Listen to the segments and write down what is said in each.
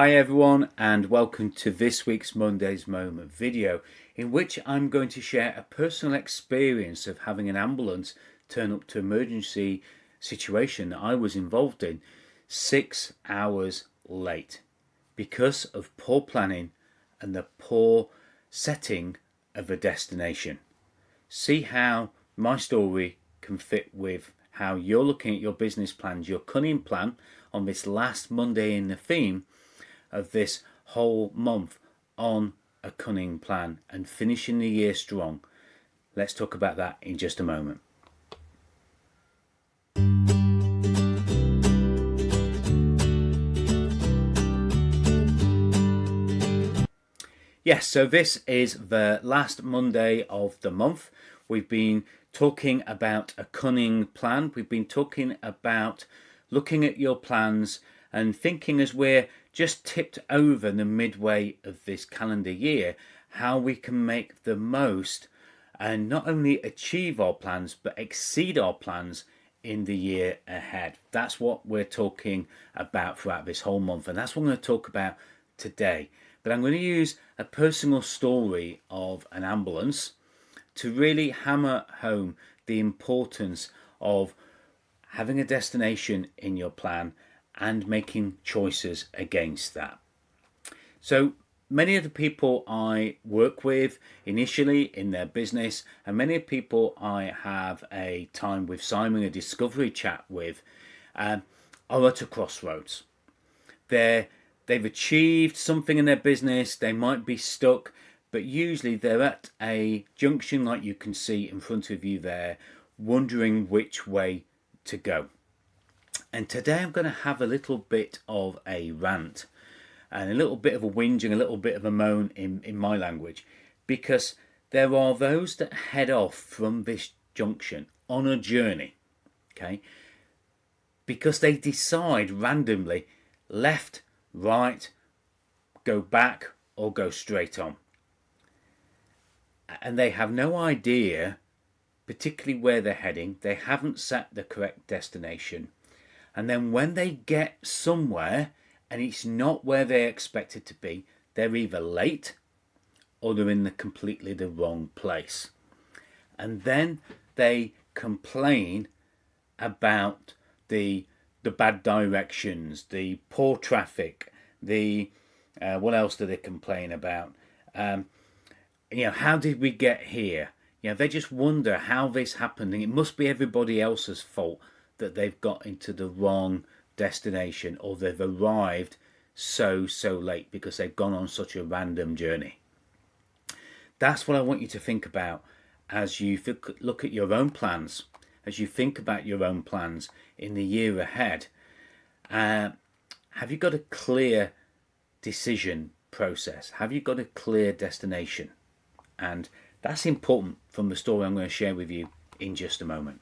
Hi everyone, and welcome to this week's Monday's Moment video, in which I'm going to share a personal experience of having an ambulance turn up to emergency situation that I was involved in 6 hours late because of poor planning and the poor setting of a destination. See how my story can fit with how you're looking at your business plans, your cunning plan on this last Monday in the theme of this whole month on a cunning plan and finishing the year strong. Let's talk about that in just a moment. Yes, so this is the last Monday of the month. We've been talking about a cunning plan. We've been talking about looking at your plans and thinking, as we're just tipped over the midway of this calendar year, how we can make the most and not only achieve our plans but exceed our plans in the year ahead. That's what we're talking about throughout this whole month, and that's what I'm going to talk about today. But I'm going to use a personal story of an ambulance to really hammer home the importance of having a destination in your plan and making choices against that. So many of the people I work with initially in their business, and many of the people I have a time with Simon, a discovery chat with, are at a crossroads. They've achieved something in their business, they might be stuck, but usually they're at a junction like you can see in front of you there, wondering which way to go. And today I'm going to have a little bit of a rant and a little bit of a whinge and a little bit of a moan in my language, because there are those that head off from this junction on a journey, okay, because they decide randomly left, right, go back or go straight on. And they have no idea particularly where they're heading. They haven't set the correct destination. And then when they get somewhere and it's not where they expect it to be, they're either late or they're in completely the wrong place. And then they complain about the bad directions, the poor traffic, what else do they complain about? How did we get here? They just wonder how this happened, and it must be everybody else's fault that they've got into the wrong destination, or they've arrived so late because they've gone on such a random journey. That's what I want you to think about as you look at your own plans, as you think about your own plans in the year ahead. Have you got a clear decision process? Have you got a clear destination? And that's important from the story I'm going to share with you in just a moment.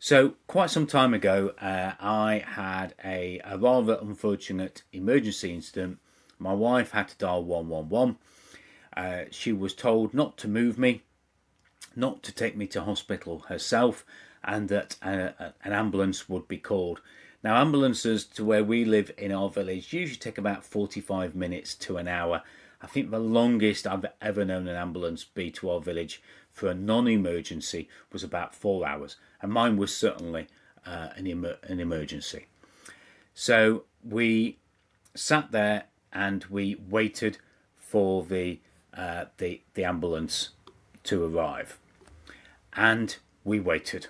So quite some time ago, I had a rather unfortunate emergency incident. My wife had to dial 111. She was told not to move me, not to take me to hospital herself, and that an ambulance would be called. Now, ambulances to where we live in our village usually take about 45 minutes to an hour. I think the longest I've ever known an ambulance be to our village for a non-emergency was about 4 hours, and mine was certainly an emergency. So we sat there and we waited for the ambulance to arrive, and we waited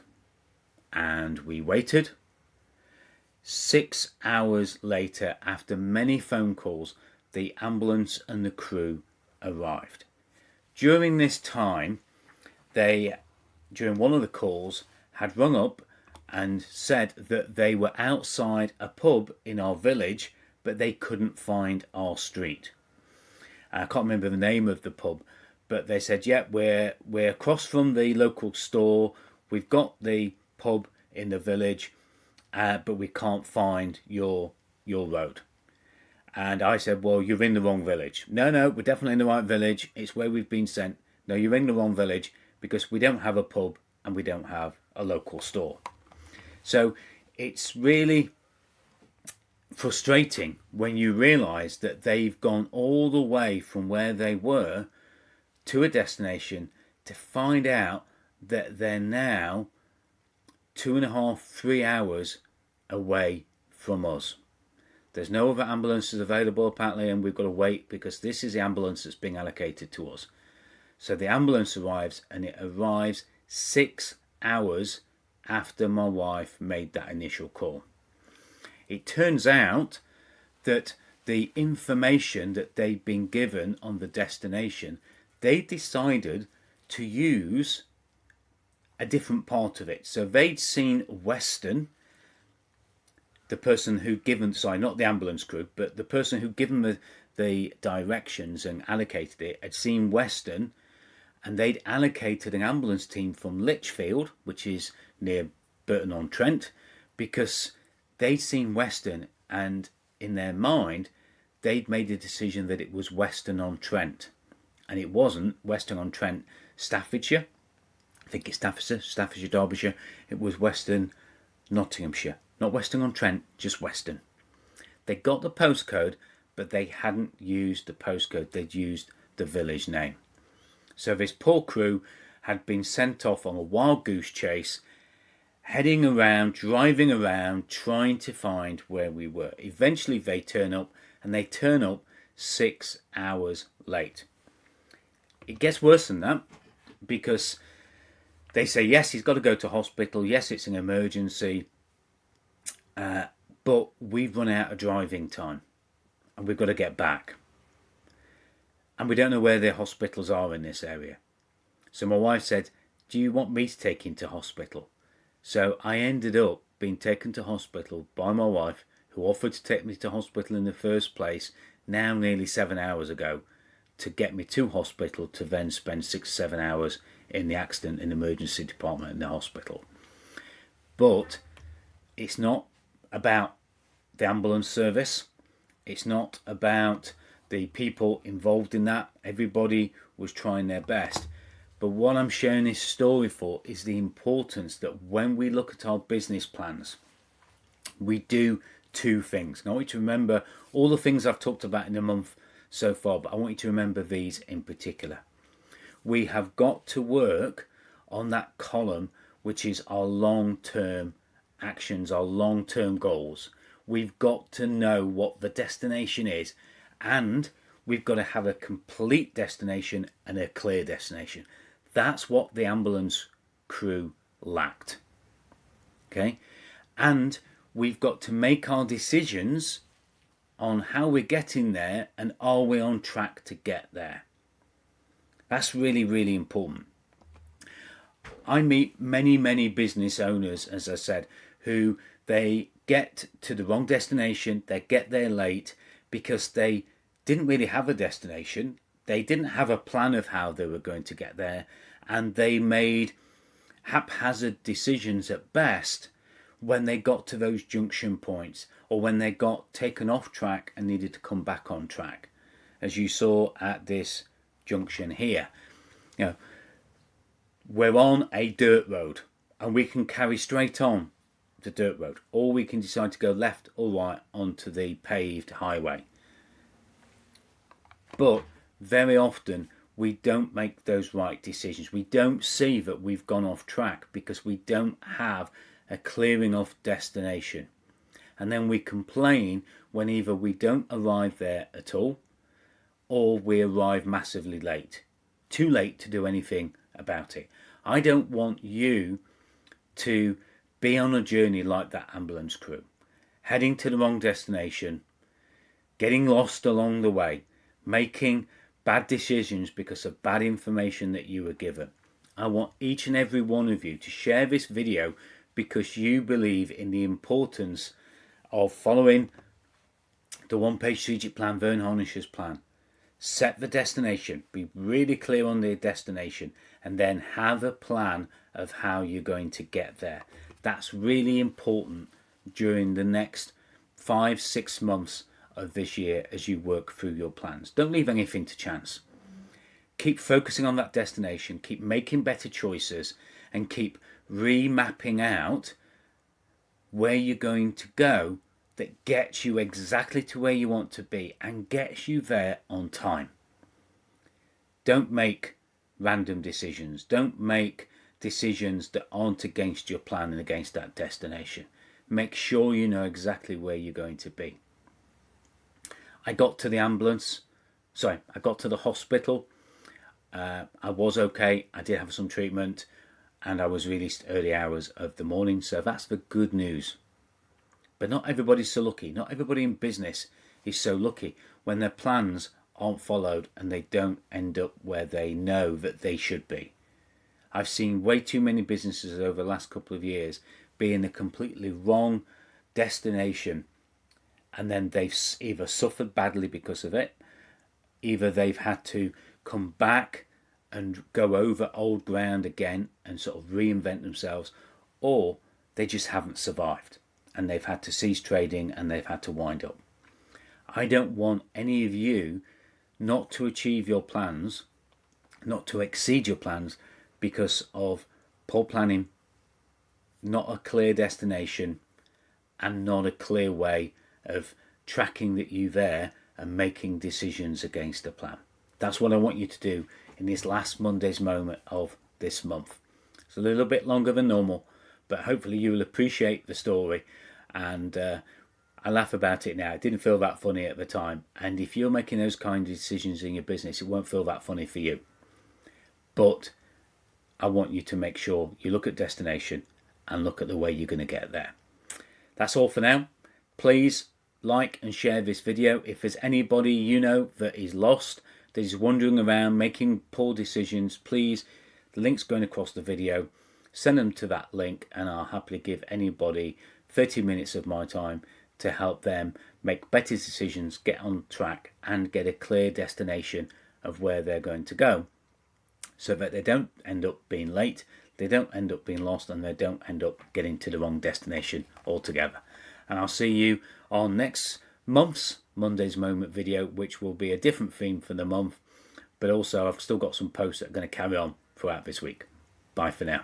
and we waited. 6 hours later, after many phone calls, the ambulance and the crew arrived. During this time, during one of the calls, had rung up and said that they were outside a pub in our village, but they couldn't find our street. I can't remember the name of the pub, but they said, yeah, we're across from the local store. We've got the pub in the village, but we can't find your road. And I said, well, you're in the wrong village. No, we're definitely in the right village. It's where we've been sent. No, you're in the wrong village because we don't have a pub and we don't have a local store. So it's really frustrating when you realise that they've gone all the way from where they were to a destination to find out that they're now 2.5, 3 hours away from us. There's no other ambulances available apparently, and we've got to wait because this is the ambulance that's being allocated to us. So the ambulance arrives, and it arrives 6 hours after my wife made that initial call. It turns out that the information that they'd been given on the destination, they decided to use a different part of it. So they'd seen Weston, the person who'd given, sorry, not the ambulance crew, but the person who'd given the directions and allocated it, had seen Weston, and they'd allocated an ambulance team from Lichfield, which is near Burton-on-Trent, because they'd seen Weston, and in their mind, they'd made a decision that it was Weston-on-Trent. And it wasn't Weston-on-Trent, Staffordshire. I think it's Staffordshire, Derbyshire. It was Weston, Nottinghamshire. Not Weston-on-Trent, just Weston. They got the postcode, but they hadn't used the postcode. They'd used the village name. So this poor crew had been sent off on a wild goose chase, heading around, driving around, trying to find where we were. Eventually they turn up, and they turn up 6 hours late. It gets worse than that, because they say, yes, he's got to go to hospital, yes, it's an emergency, but we've run out of driving time, and we've got to get back. And we don't know where the hospitals are in this area. So my wife said, do you want me to take him to hospital? So I ended up being taken to hospital by my wife, who offered to take me to hospital in the first place, now nearly 7 hours ago, to get me to hospital, to then spend 6 or 7 hours in the accident and emergency department in the hospital. But it's not about the ambulance service. It's not about the people involved in that. Everybody was trying their best. But what I'm sharing this story for is the importance that when we look at our business plans, we do 2 things. And I want you to remember all the things I've talked about in a month so far, but I want you to remember these in particular. We have got to work on that column, which is our long-term actions, our long-term goals. We've got to know what the destination is, and we've got to have a complete destination and a clear destination. That's what the ambulance crew lacked. Okay? And we've got to make our decisions on how we're getting there, and are we on track to get there. That's really, really important. I meet many business owners, as I said, who they get to the wrong destination, they get there late because they didn't really have a destination, they didn't have a plan of how they were going to get there, and they made haphazard decisions at best when they got to those junction points, or when they got taken off track and needed to come back on track, as you saw at this junction here. You know, we're on a dirt road, and we can carry straight on the dirt road, or we can decide to go left or right onto the paved highway. But very often we don't make those right decisions. We don't see that we've gone off track because we don't have a clearing off destination. And then we complain when either we don't arrive there at all, or we arrive massively late. Too late to do anything about it. I don't want you to be on a journey like that ambulance crew, heading to the wrong destination, getting lost along the way, making bad decisions because of bad information that you were given. I want each and every one of you to share this video because you believe in the importance of following the one-page strategic plan, Vern Harnisher's plan. Set the destination, be really clear on the destination, and then have a plan of how you're going to get there. That's really important during the next 5-6 months of this year as you work through your plans. Don't leave anything to chance. Keep focusing on that destination, keep making better choices, and keep remapping out where you're going to go that gets you exactly to where you want to be and gets you there on time. Don't make random decisions. Don't make decisions that aren't against your plan and against that destination. Make sure you know exactly where you're going to be. I got to the hospital. I was okay. I did have some treatment and I was released early hours of the morning. So that's the good news. But not everybody's so lucky. Not everybody in business is so lucky when their plans aren't followed and they don't end up where they know that they should be. I've seen way too many businesses over the last couple of years be in a completely wrong destination, and then they've either suffered badly because of it, either they've had to come back and go over old ground again and sort of reinvent themselves, or they just haven't survived and they've had to cease trading and they've had to wind up. I don't want any of you not to achieve your plans, not to exceed your plans because of poor planning, not a clear destination, and not a clear way of tracking that you're there and making decisions against the plan. That's what I want you to do in this last Monday's moment of this month. It's a little bit longer than normal, but hopefully you will appreciate the story. And I laugh about it now. It didn't feel that funny at the time. And if you're making those kind of decisions in your business, it won't feel that funny for you. But I want you to make sure you look at destination and look at the way you're going to get there. That's all for now. Please like and share this video. If there's anybody you know that is lost, that is wandering around making poor decisions, please, the link's going across the video. Send them to that link and I'll happily give anybody 30 minutes of my time to help them make better decisions, get on track and get a clear destination of where they're going to go, so that they don't end up being late, they don't end up being lost, and they don't end up getting to the wrong destination altogether. And I'll see you on next month's Monday's Moment video, which will be a different theme for the month, but also I've still got some posts that are going to carry on throughout this week. Bye for now.